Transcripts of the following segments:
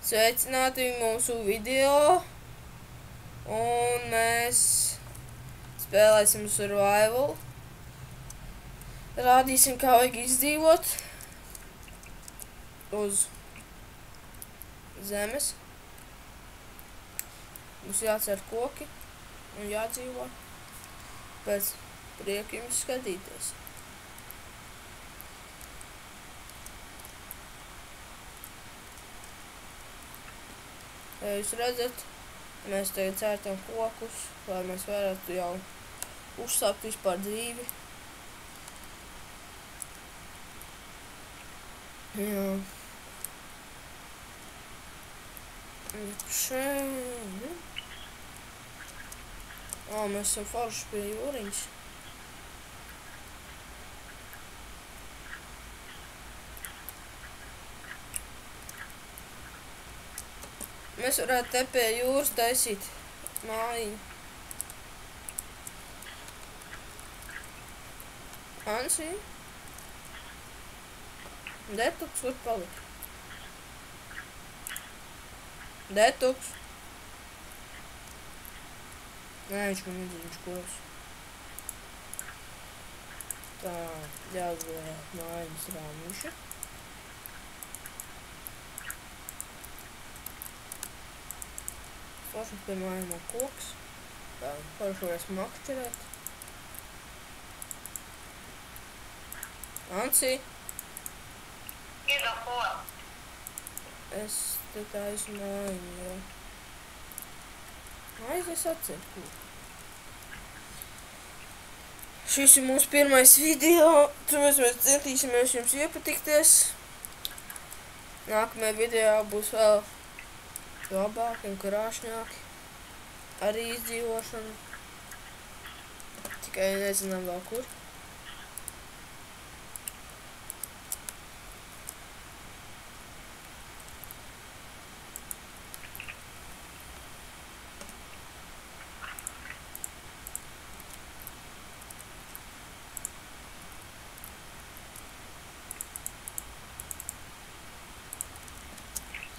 Sveicināti mūsu video, un mēs spēlēsim survival. Rādīsim, kā vajag izdzīvot uz zemes. Mums jācer koki un jādzīvo. Pēc prieka jums skatīties. Ja jūs redzat, mēs tagad cērtam kokus, lai mēs varētu jau uzsākt vispār dzīvi. Jā. Šeit. Mēs esam forši pie jūriņas. Mēs varētu te pie jūras taisīt mājiņu. Ansī? Detuks, kur palika? Detuks. Nē, viņš man nedzīvoš kos. Tā, jāuzliek mājiņas rāmiša. Forši pie mājumā koks. Tā, forši varēsim makšķerēt. Ansī? Gribu ko? Es te taisu mājiņu, jā. Es atceru koku. Šis ir mūsu pirmais video. Tāpēc mēs centīsimies jums iepatikties. Nākamajā video būs vēl labāki un krāšņāki. Arī izdzīvošana. Tikai nezinām vēl kur.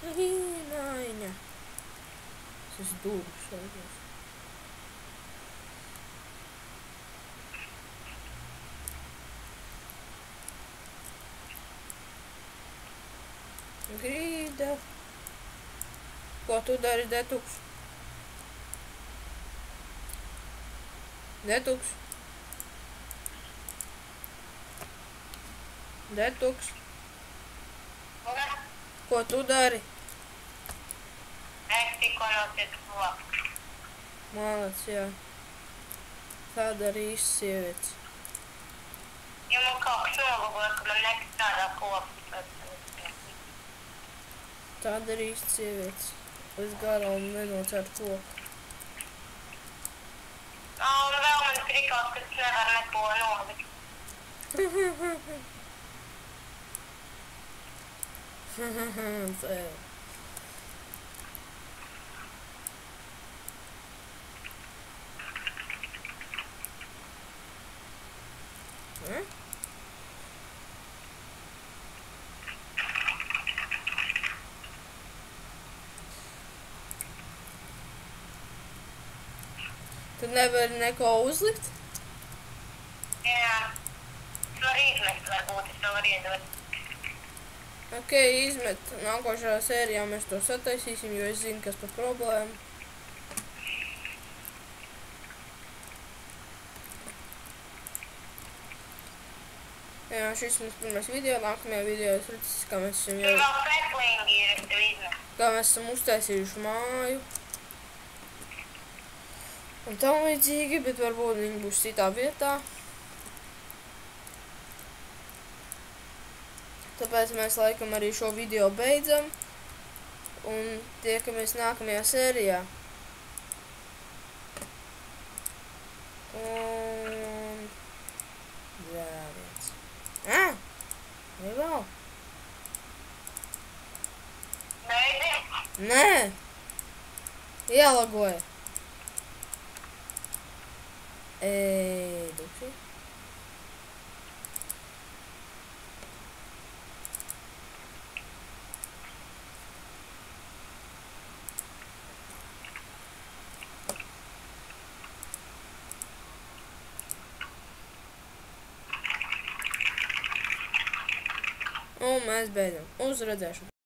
Naiņa. Tas dūrs šeit. Grīda. Ko tu dari, Detuks? Detuks? Detuks? Ko tu dari? Es tikko nocietu koku. Mālec, jā. Tāda arī īsta sievietes. Ja man kaut kas nogugoja, ka man nestrādā koku, tad Tāda arī īsta sievietes. Es garam nenocēru koku. Un vēl man prikals, ka es nevaru neko nolikt. Cēl. Tu nevari neko uzlikt? Jā. Es varu izmest, varbūt es to varu iedot. Ok, izmet. Nākošajā sērijā mēs to sataisīsim, jo es zinu, kas par problēmu. Jā, šis mums pirmais video. Nākamajā video es redzēs, kā mēs esam jau... Tur vēl pretlingi ir, es tev izmestu. Kā mēs esam uztaisījuši māju. Un tam līdzīgi, bet varbūt viņi būs citā vietā. Tāpēc mēs laikam arī šo video beidzam. Un tiekamies nākamajā sērijā. Un... vēl viens. Vai vēl? Beidzi? Nē! Ielagoja. Duši. Un mēs beidzam. Uz redzēšanu!